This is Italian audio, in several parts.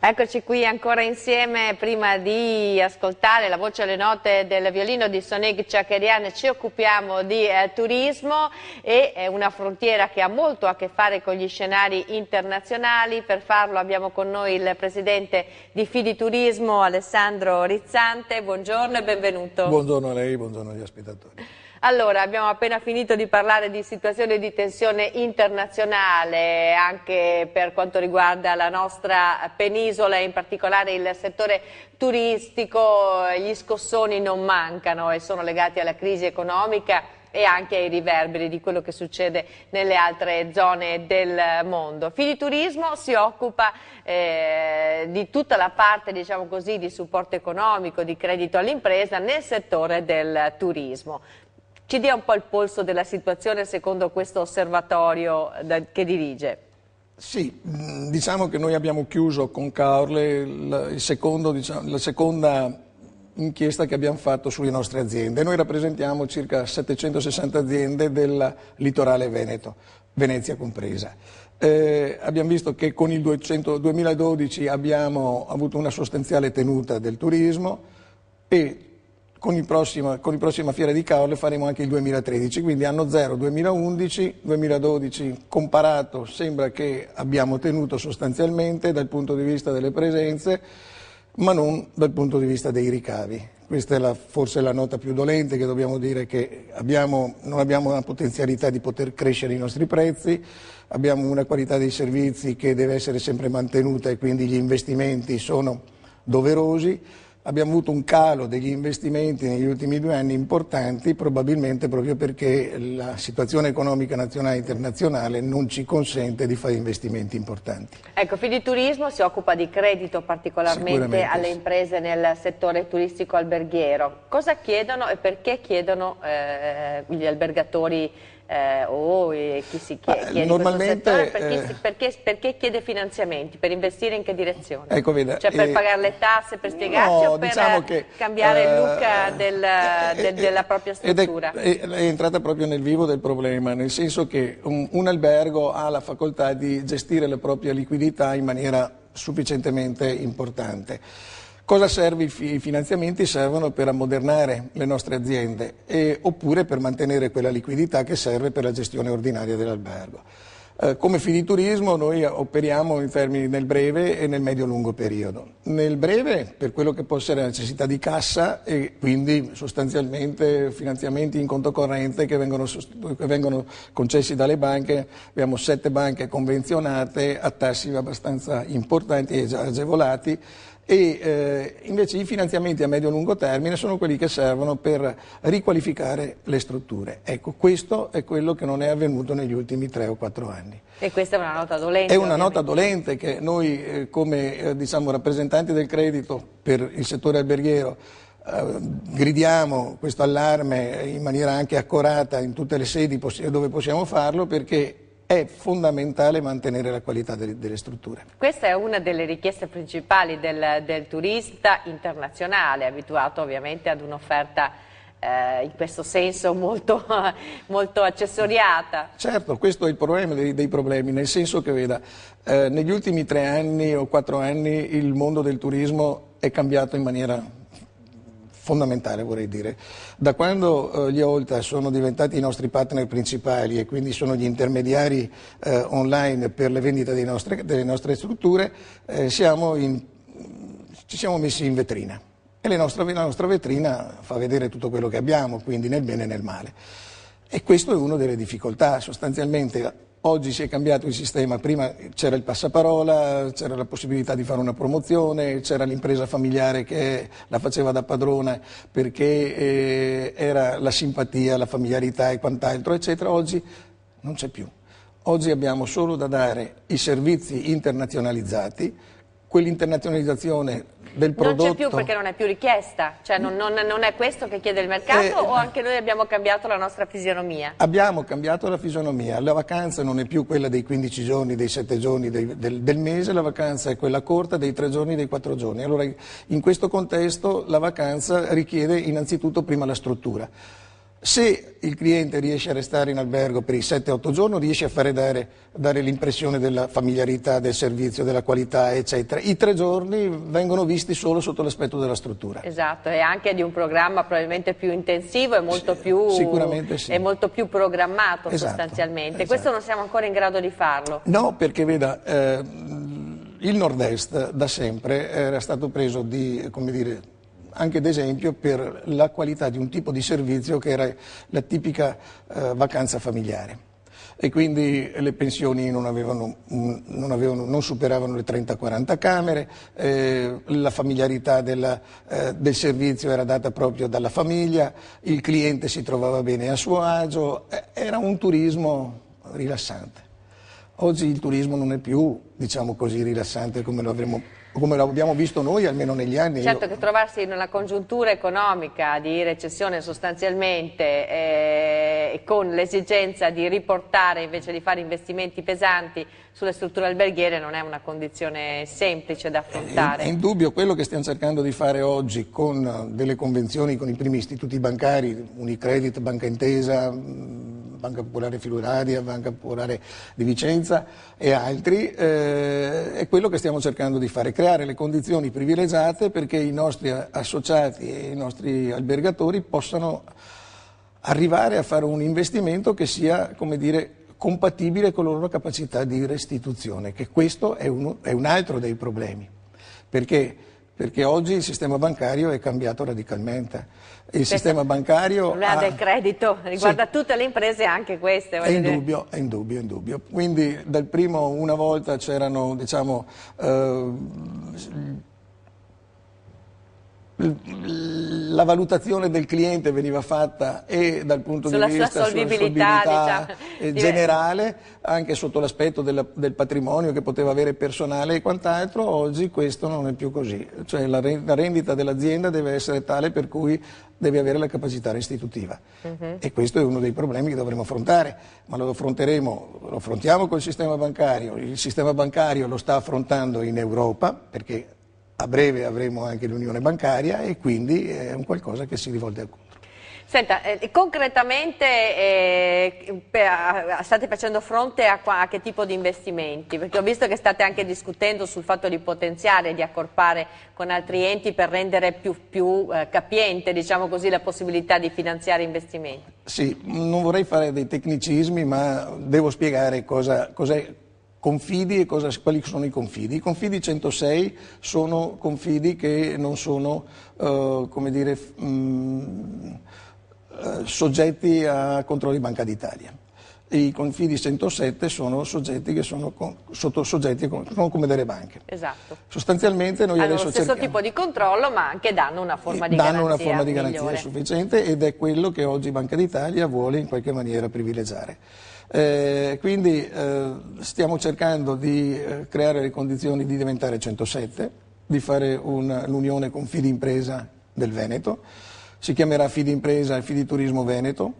Eccoci qui ancora insieme. Prima di ascoltare la voce e le note del violino di Sonig Chakerian ci occupiamo di turismo e è una frontiera che ha molto a che fare con gli scenari internazionali. Per farlo abbiamo con noi il presidente di Fiditurismo Alessandro Rizzante. Buongiorno e benvenuto. Buongiorno a lei, buongiorno agli spettatori. Allora, abbiamo appena finito di parlare di situazione di tensione internazionale anche per quanto riguarda la nostra penisola e in particolare il settore turistico. Gli scossoni non mancano e sono legati alla crisi economica e anche ai riverberi di quello che succede nelle altre zone del mondo. Fiditurismo si occupa di tutta la parte, diciamo così, di supporto economico, di credito all'impresa nel settore del turismo. Ci dia un po' il polso della situazione secondo questo osservatorio che dirige. Sì, diciamo che noi abbiamo chiuso con Caorle la seconda inchiesta che abbiamo fatto sulle nostre aziende. Noi rappresentiamo circa 760 aziende del litorale veneto, Venezia compresa. Abbiamo visto che con il 2012 abbiamo avuto una sostanziale tenuta del turismo e con il prossima Fiera di Caorle faremo anche il 2013, quindi anno 0 2011, 2012 comparato sembra che abbiamo tenuto sostanzialmente dal punto di vista delle presenze, ma non dal punto di vista dei ricavi. Questa è forse la nota più dolente, che dobbiamo dire che non abbiamo una potenzialità di poter crescere i nostri prezzi, abbiamo una qualità dei servizi che deve essere sempre mantenuta e quindi gli investimenti sono doverosi. Abbiamo avuto un calo degli investimenti negli ultimi 2 anni importanti, probabilmente proprio perché la situazione economica nazionale e internazionale non ci consente di fare investimenti importanti. Ecco, Fiditurismo si occupa di credito particolarmente alle imprese nel settore turistico alberghiero. Cosa chiedono e perché chiedono gli albergatori chi si chiede normalmente, perché chiede finanziamenti? Per investire in che direzione? Ecco, veda, cioè per pagare le tasse, per spiegarci, o per diciamo che, cambiare il look della propria struttura? È entrata proprio nel vivo del problema, nel senso che un albergo ha la facoltà di gestire la propria liquidità in maniera sufficientemente importante. Cosa serve? I finanziamenti servono per ammodernare le nostre aziende oppure per mantenere quella liquidità che serve per la gestione ordinaria dell'albergo. Come Fiditurismo noi operiamo in termini nel breve e nel medio-lungo periodo. Nel breve per quello che può essere la necessità di cassa e quindi sostanzialmente finanziamenti in conto corrente che vengono concessi dalle banche. Abbiamo 7 banche convenzionate a tassi abbastanza importanti e agevolati. E invece i finanziamenti a medio-lungo termine sono quelli che servono per riqualificare le strutture. Ecco, questo è quello che non è avvenuto negli ultimi 3 o 4 anni. E questa è una nota dolente? È una nota dolente che noi come diciamo, rappresentanti del credito per il settore alberghiero gridiamo questo allarme in maniera anche accorata in tutte le sedi dove possiamo farlo, perché è fondamentale mantenere la qualità delle strutture. Questa è una delle richieste principali del turista internazionale, abituato ovviamente ad un'offerta in questo senso molto, molto accessoriata. Certo, questo è il problema dei problemi, nel senso che veda, negli ultimi 3 anni o 4 anni il mondo del turismo è cambiato in maniera fondamentale, vorrei dire. Da quando gli Olta sono diventati i nostri partner principali e quindi sono gli intermediari online per le vendite delle nostre strutture, ci siamo messi in vetrina e la nostra vetrina fa vedere tutto quello che abbiamo, quindi nel bene e nel male. E questo è una delle difficoltà, sostanzialmente. Oggi si è cambiato il sistema, prima c'era il passaparola, c'era la possibilità di fare una promozione, c'era l'impresa familiare che la faceva da padrona perché era la simpatia, la familiarità e quant'altro, eccetera. Oggi non c'è più. Oggi abbiamo solo da dare i servizi internazionalizzati, quell'internazionalizzazione del prodotto. Non c'è più perché non è più richiesta, cioè non è questo che chiede il mercato o anche noi abbiamo cambiato la nostra fisionomia? Abbiamo cambiato la fisionomia, la vacanza non è più quella dei 15 giorni, dei 7 giorni del mese, la vacanza è quella corta dei 3 giorni, dei 4 giorni. Allora in questo contesto la vacanza richiede innanzitutto prima la struttura. Se il cliente riesce a restare in albergo per i 7-8 giorni, riesce a fare dare l'impressione della familiarità, del servizio, della qualità, eccetera. I 3 giorni vengono visti solo sotto l'aspetto della struttura. Esatto, e anche di un programma probabilmente più intensivo e molto, sicuramente sì. E molto più programmato, esatto, sostanzialmente. Esatto. Questo non siamo ancora in grado di farlo. No, perché veda, il Nord-Est da sempre era stato preso anche ad esempio per la qualità di un tipo di servizio che era la tipica vacanza familiare. E quindi le pensioni non superavano le 30-40 camere, la familiarità del servizio era data proprio dalla famiglia, il cliente si trovava bene a suo agio, era un turismo rilassante. Oggi il turismo non è più, diciamo così, rilassante come l'abbiamo visto noi, almeno negli anni. Certo che trovarsi in una congiuntura economica di recessione sostanzialmente con l'esigenza di riportare invece di fare investimenti pesanti sulle strutture alberghiere non è una condizione semplice da affrontare. È indubbio quello che stiamo cercando di fare oggi con delle convenzioni con i primi istituti bancari, Unicredit, Banca Intesa, Banca Popolare Friularia, Banca Popolare di Vicenza e altri, è quello che stiamo cercando di fare, creare le condizioni privilegiate perché i nostri associati e i nostri albergatori possano arrivare a fare un investimento che sia, come dire, compatibile con la loro capacità di restituzione, che questo è un altro dei problemi. Perché oggi il sistema bancario è cambiato radicalmente. Il sistema bancario il problema del credito riguarda tutte le imprese, anche queste. È indubbio. Quindi dal primo, una volta c'erano, diciamo, la valutazione del cliente veniva fatta e dal punto di vista sulla solvibilità diciamo, generale, anche sotto l'aspetto del patrimonio che poteva avere personale e quant'altro. Oggi questo non è più così, cioè la rendita dell'azienda deve essere tale per cui deve avere la capacità restitutiva e questo è uno dei problemi che dovremo affrontare, ma lo affrontiamo col sistema bancario. Il sistema bancario lo sta affrontando in Europa perché a breve avremo anche l'unione bancaria e quindi è un qualcosa che si rivolge al contro. Senta, concretamente state facendo fronte a che tipo di investimenti? Perché ho visto che state anche discutendo sul fatto di potenziare, di accorpare con altri enti per rendere più capiente, diciamo così, la possibilità di finanziare investimenti. Sì, non vorrei fare dei tecnicismi, ma devo spiegare cos'è Confidi e quali sono i confidi. I confidi 106 sono confidi che non sono, come dire, soggetti a controlli Banca d'Italia. I confidi 107 sono soggetti che sono come delle banche. Esatto. Sostanzialmente noi hanno adesso lo stesso tipo di controllo, ma anche danno una forma di garanzia sufficiente ed è quello che oggi Banca d'Italia vuole in qualche maniera privilegiare. Quindi stiamo cercando di creare le condizioni di diventare 107, di fare l'unione con Fidimpresa del Veneto, si chiamerà Fidimpresa e Fiditurismo Veneto.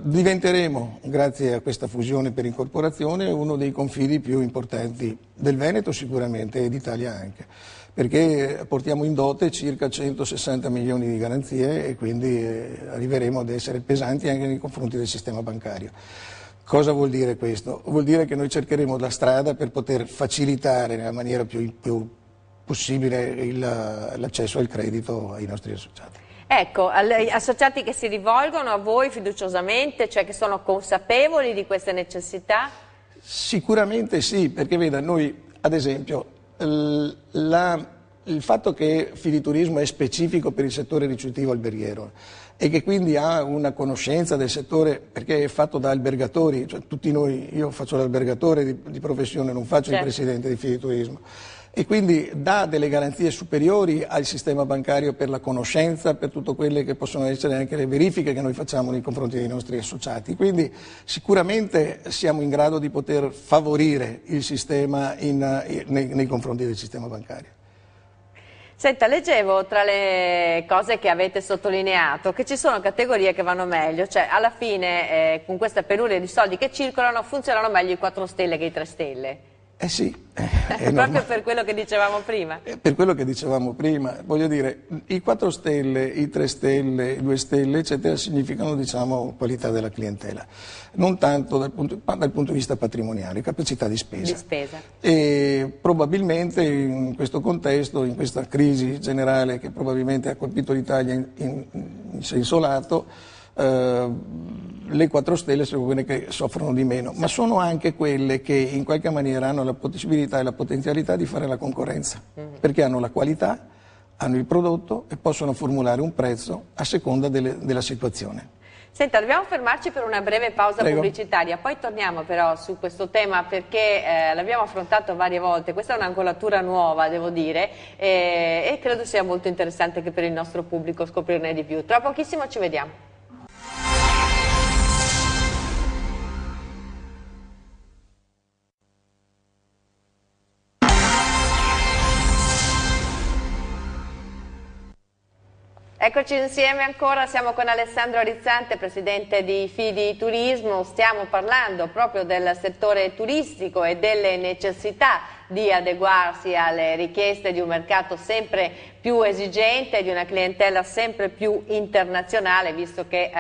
Diventeremo, grazie a questa fusione per incorporazione, uno dei confidi più importanti del Veneto sicuramente e d'Italia anche, perché portiamo in dote circa 160 milioni di garanzie e quindi arriveremo ad essere pesanti anche nei confronti del sistema bancario. Cosa vuol dire questo? Vuol dire che noi cercheremo la strada per poter facilitare nella maniera più possibile l'accesso al credito ai nostri associati. Ecco, agli associati che si rivolgono a voi fiduciosamente, cioè che sono consapevoli di queste necessità? Sicuramente sì, perché veda, noi ad esempio il fatto che Fiditurismo è specifico per il settore ricettivo alberghiero e che quindi ha una conoscenza del settore perché è fatto da albergatori, cioè tutti noi, io faccio l'albergatore di professione, non faccio il presidente di Fiditurismo, e quindi dà delle garanzie superiori al sistema bancario per la conoscenza, per tutto quelle che possono essere anche le verifiche che noi facciamo nei confronti dei nostri associati. Quindi sicuramente siamo in grado di poter favorire il sistema nei confronti del sistema bancario. Senta, leggevo tra le cose che avete sottolineato che ci sono categorie che vanno meglio, cioè alla fine con questa penuria di soldi che circolano funzionano meglio i 4 stelle che i 3 stelle. Eh sì, è proprio per quello che dicevamo prima. Per quello che dicevamo prima, voglio dire, i 4 stelle, i 3 stelle, i 2 stelle, eccetera, significano, diciamo, qualità della clientela, non tanto dal punto di vista patrimoniale, capacità di spesa. E probabilmente in questo contesto, in questa crisi generale che probabilmente ha colpito l'Italia in senso lato, le 4 stelle sono quelle che soffrono di meno, ma sono anche quelle che in qualche maniera hanno la possibilità e la potenzialità di fare la concorrenza, perché hanno la qualità, hanno il prodotto e possono formulare un prezzo a seconda della situazione. Senta, dobbiamo fermarci per una breve pausa pubblicitaria, poi torniamo però su questo tema perché l'abbiamo affrontato varie volte, questa è un'angolatura nuova devo dire e credo sia molto interessante anche per il nostro pubblico scoprirne di più. Tra pochissimo ci vediamo. Eccoci insieme ancora, siamo con Alessandro Rizzante, presidente di Fidi Turismo, stiamo parlando proprio del settore turistico e delle necessità di adeguarsi alle richieste di un mercato sempre più esigente, di una clientela sempre più internazionale, visto che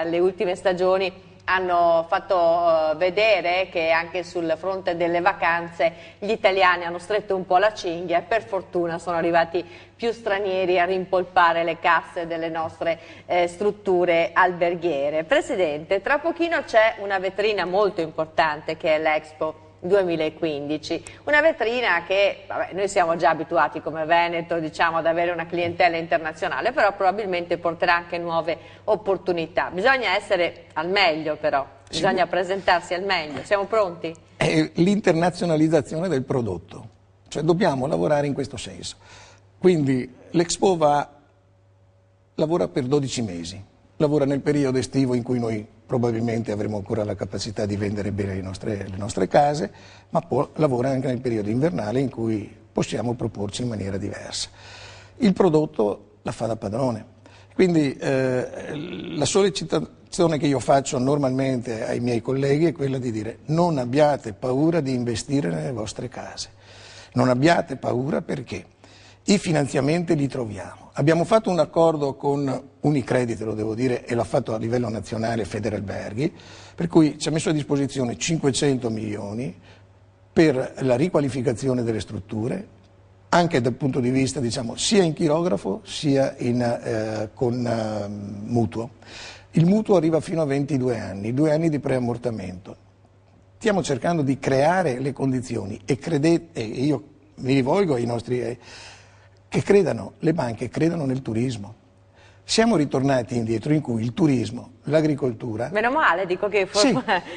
le ultime stagioni hanno fatto vedere che anche sul fronte delle vacanze gli italiani hanno stretto un po' la cinghia e per fortuna sono arrivati più stranieri a rimpolpare le casse delle nostre strutture alberghiere. Presidente, tra pochino c'è una vetrina molto importante che è l'Expo 2015, una vetrina che noi siamo già abituati come Veneto, diciamo, ad avere una clientela internazionale, però probabilmente porterà anche nuove opportunità. Bisogna essere al meglio però, bisogna presentarsi al meglio. Siamo pronti? È l'internazionalizzazione del prodotto, cioè dobbiamo lavorare in questo senso. Quindi l'Expo lavora per 12 mesi, lavora nel periodo estivo in cui noi probabilmente avremo ancora la capacità di vendere bene le nostre case, ma lavora anche nel periodo invernale in cui possiamo proporci in maniera diversa. Il prodotto la fa da padrone, quindi la sollecitazione che io faccio normalmente ai miei colleghi è quella di dire: non abbiate paura di investire nelle vostre case, non abbiate paura perché i finanziamenti li troviamo. Abbiamo fatto un accordo con Unicredit, lo devo dire, e l'ha fatto a livello nazionale Federalberghi, per cui ci ha messo a disposizione 500 milioni per la riqualificazione delle strutture, anche dal punto di vista, diciamo, sia in chirografo sia con mutuo. Il mutuo arriva fino a 22 anni, 2 anni di preammortamento. Stiamo cercando di creare le condizioni e io mi rivolgo ai nostri che credano, le banche credano nel turismo. Siamo ritornati indietro in cui il turismo, l'agricoltura... Meno male, dico che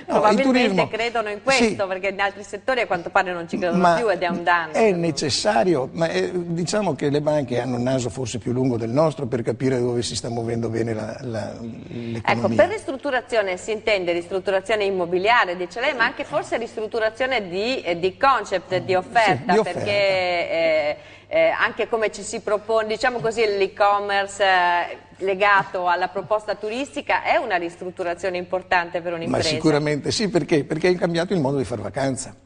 probabilmente credono in questo, perché in altri settori a quanto pare non ci credono più ed è un danno. È necessario, ma diciamo che le banche hanno un naso forse più lungo del nostro per capire dove si sta muovendo bene l'economia. Ecco, per ristrutturazione si intende ristrutturazione immobiliare, dice lei, ma anche forse ristrutturazione di concept, di offerta, di offerta. Perché... anche come ci si propone, diciamo così, l'e-commerce legato alla proposta turistica è una ristrutturazione importante per un'impresa. Ma sicuramente sì, perché? Perché è cambiato il modo di fare vacanza.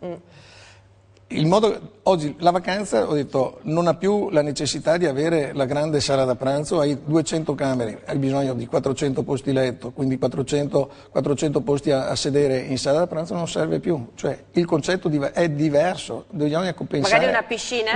Oggi la vacanza, ho detto, non ha più la necessità di avere la grande sala da pranzo, hai 200 camere, hai bisogno di 400 posti letto, quindi 400 posti a sedere in sala da pranzo non serve più, cioè il concetto è diverso, bisogna compensare. Magari una piscina?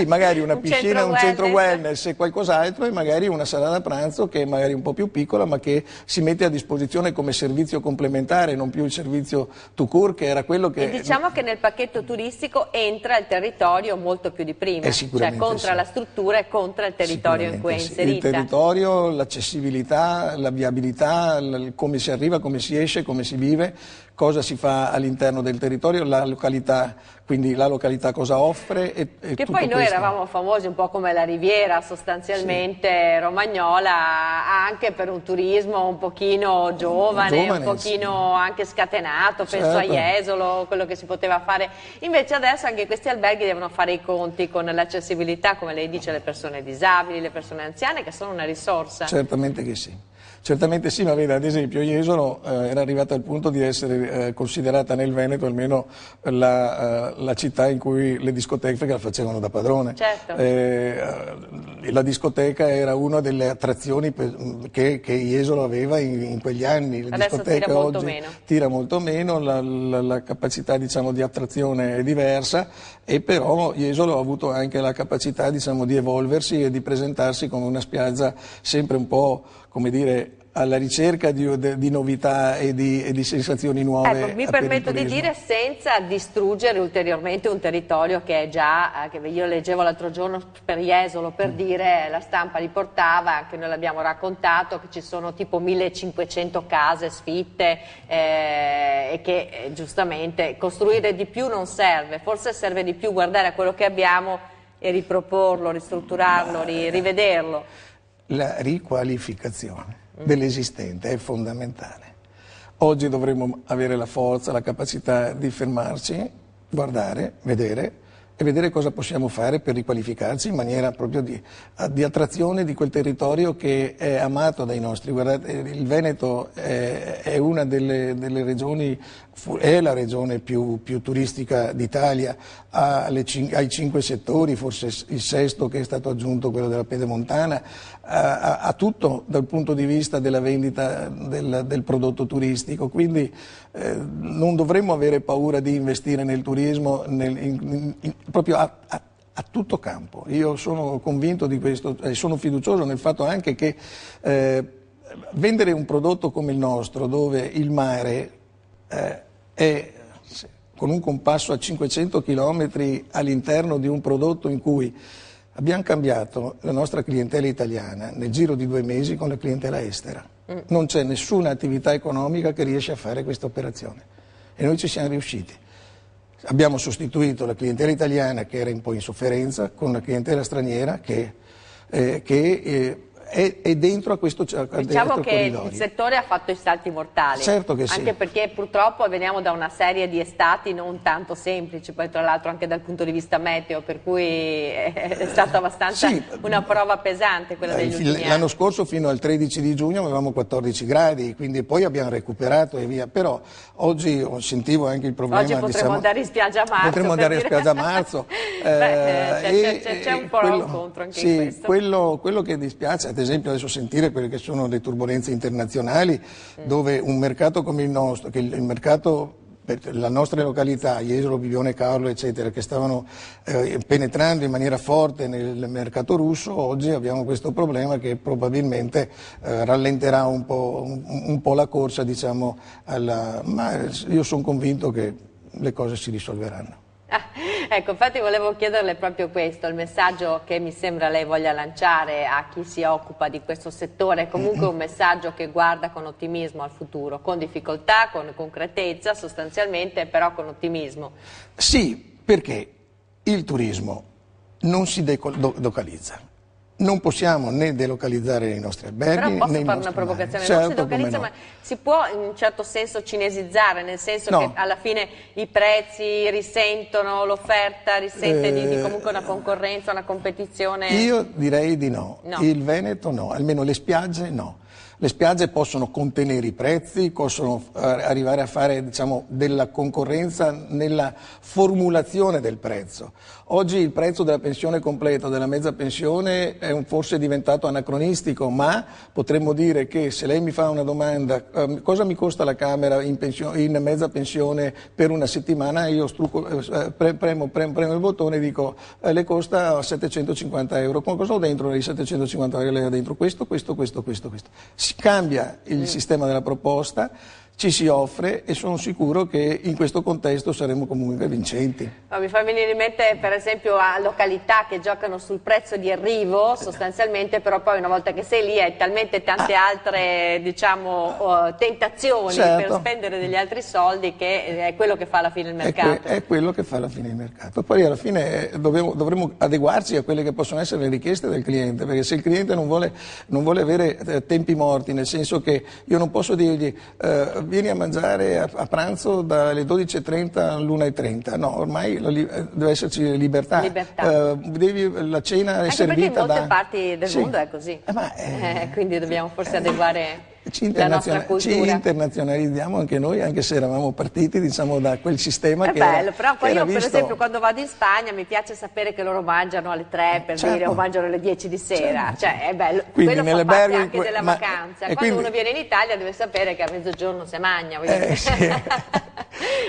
Magari una piscina, un centro wellness e qualcos'altro e magari una sala da pranzo che è magari un po' più piccola ma che si mette a disposizione come servizio complementare, non più il servizio tout court che era quello che... E diciamo che nel pacchetto turistico entra il territorio molto più di prima, cioè contra la struttura e contra il territorio in cui è inserita. Il territorio, l'accessibilità, la viabilità, come si arriva, come si esce, come si vive, cosa si fa all'interno del territorio, la località, quindi la località cosa offre e che tutto poi noi questo. eravamo famosi un po' come la Riviera sostanzialmente romagnola, anche per un turismo un pochino giovane un pochino anche scatenato, penso a Jesolo, quello che si poteva fare. Invece adesso anche questi alberghi devono fare i conti con l'accessibilità, come lei dice, alle persone disabili, le persone anziane che sono una risorsa. Certamente che sì. Certamente sì, ma vede, ad esempio Jesolo era arrivata al punto di essere considerata nel Veneto almeno la città in cui le discoteche la facevano da padrone. Certo. La discoteca era una delle attrazioni che Jesolo aveva in quegli anni. Le Adesso discoteche tira molto oggi meno. tira molto meno, la capacità diciamo, di attrazione è diversa, e però Jesolo ha avuto anche la capacità diciamo, di evolversi e di presentarsi come una spiaggia sempre un po', come dire, alla ricerca di novità e di sensazioni nuove. Ecco, mi permetto di dire senza distruggere ulteriormente un territorio che è già, che io leggevo l'altro giorno per Jesolo, per dire, la stampa riportava, anche noi l'abbiamo raccontato, che ci sono tipo 1500 case sfitte e che giustamente costruire di più non serve, forse serve di più guardare a quello che abbiamo e riproporlo, ristrutturarlo, rivederlo. La riqualificazione dell'esistente è fondamentale. Oggi dovremmo avere la forza, la capacità di fermarci, guardare, vedere e vedere cosa possiamo fare per riqualificarci in maniera proprio di attrazione di quel territorio che è amato dai nostri. Guardate, il Veneto è una delle regioni, è la regione più turistica d'Italia, ai 5 settori, forse il sesto che è stato aggiunto, quello della Pedemontana, ha tutto dal punto di vista della vendita del prodotto turistico, quindi non dovremmo avere paura di investire nel turismo proprio a tutto campo. Io sono convinto di questo e sono fiducioso nel fatto anche che vendere un prodotto come il nostro, dove il mare è con un compasso a 500 km all'interno di un prodotto in cui abbiamo cambiato la nostra clientela italiana nel giro di 2 mesi con la clientela estera. Non c'è nessuna attività economica che riesce a fare questa operazione e noi ci siamo riusciti. Abbiamo sostituito la clientela italiana, che era un po' in sofferenza, con la clientela straniera che è dentro a questo corridoio. Diciamo che il settore ha fatto i salti mortali, certo che sì. Anche perché purtroppo veniamo da una serie di estati non tanto semplici, poi tra l'altro anche dal punto di vista meteo, per cui è stata abbastanza una prova pesante quella degli ultimi anni. L'anno scorso fino al 13 di giugno avevamo 14 gradi, quindi poi abbiamo recuperato e via, però oggi sentivo anche il problema. Oggi potremmo andare in spiaggia a marzo. Potremmo andare in spiaggia a marzo. C'è un po' l'incontro anche in questo. Quello che dispiace, ad esempio adesso sentire quelle che sono le turbolenze internazionali, dove un mercato come il nostro, che il mercato per la nostra località, Jesolo, Bibione, Caorle, eccetera, che stavano penetrando in maniera forte nel mercato russo, oggi abbiamo questo problema che probabilmente rallenterà un po' la corsa, diciamo, ma io sono convinto che le cose si risolveranno. Ecco, infatti volevo chiederle proprio questo, il messaggio che mi sembra lei voglia lanciare a chi si occupa di questo settore, è comunque un messaggio che guarda con ottimismo al futuro, con difficoltà, con concretezza sostanzialmente, però con ottimismo. Sì, perché il turismo non si delocalizza. Non possiamo né delocalizzare i nostri alberghi. Però posso né fare una provocazione, certo, non si delocalizza, no. Ma si può in un certo senso cinesizzare, nel senso che alla fine i prezzi risentono, l'offerta risente di comunque una concorrenza, una competizione? Io direi di no. Il Veneto no, almeno le spiagge no. Le spiagge possono contenere i prezzi, possono arrivare a fare, diciamo, della concorrenza nella formulazione del prezzo. Oggi il prezzo della pensione completa, della mezza pensione è forse diventato anacronistico, ma potremmo dire che se lei mi fa una domanda cosa mi costa la camera in mezza pensione per una settimana, io premo il bottone e dico le costa 750 euro. Cosa ho dentro i 750 euro? Lei ha dentro questo. Si cambia il sistema della proposta, ci si offre e sono sicuro che in questo contesto saremo comunque vincenti. Mi fa venire in mente per esempio a località che giocano sul prezzo di arrivo sostanzialmente, però poi una volta che sei lì hai talmente tante altre, diciamo, tentazioni per spendere degli altri soldi che è quello che fa alla fine il mercato. È quello che fa alla fine il mercato. Poi alla fine dovremo adeguarci a quelle che possono essere le richieste del cliente, perché se il cliente non vuole avere tempi morti, nel senso che io non posso dirgli vieni a mangiare a pranzo dalle 12:30 all'1:30, no, ormai deve esserci libertà. La cena è anche servita perché in molte parti del mondo è così, quindi dobbiamo forse adeguare la nostra cultura. Ci internazionalizziamo anche noi, anche se eravamo partiti, diciamo, da quel sistema è che bello, era, però poi che io era per visto... esempio quando vado in Spagna mi piace sapere che loro mangiano alle 3 per Certo. dire, o mangiano alle 10 di sera, Certo. cioè è bello, Quindi quello fa parte anche della ma- vacanza, e quando quindi- uno viene in Italia deve sapere che a mezzogiorno si mangia. Voglio dire. Sì.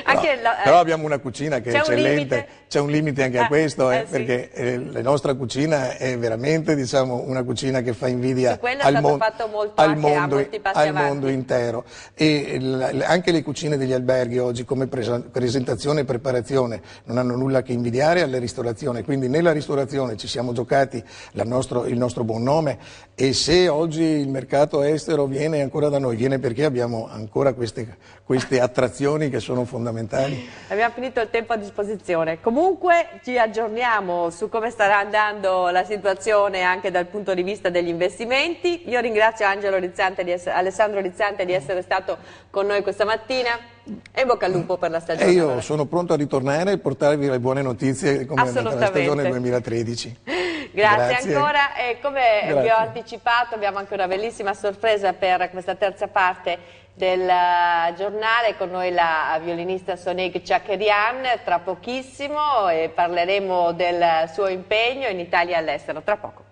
Anche Però abbiamo una cucina che è c'è un eccellente, limite? c'è un limite anche a questo, sì. perché la nostra cucina è veramente, diciamo, una cucina che fa invidia Su quello è al, stato mon- fatto molto al anche a mondo, molti passi al avanti. mondo intero. E anche le cucine degli alberghi oggi come presentazione e preparazione non hanno nulla a che invidiare alla ristorazione, quindi nella ristorazione ci siamo giocati il nostro buon nome, e se oggi il mercato estero viene ancora da noi, viene perché abbiamo ancora queste attrazioni che sono fondamentali. Abbiamo finito il tempo a disposizione. Comunque ci aggiorniamo su come starà andando la situazione anche dal punto di vista degli investimenti. Io ringrazio Alessandro Rizzante di essere stato con noi questa mattina e in bocca al lupo per la stagione. E io sono pronto a ritornare e portarvi le buone notizie come è andata la stagione 2013. Grazie ancora, e come vi ho Grazie. anticipato abbiamo anche una bellissima sorpresa per questa terza parte del giornale, con noi la violinista Sonig Chakerian tra pochissimo, e parleremo del suo impegno in Italia e all'estero tra poco.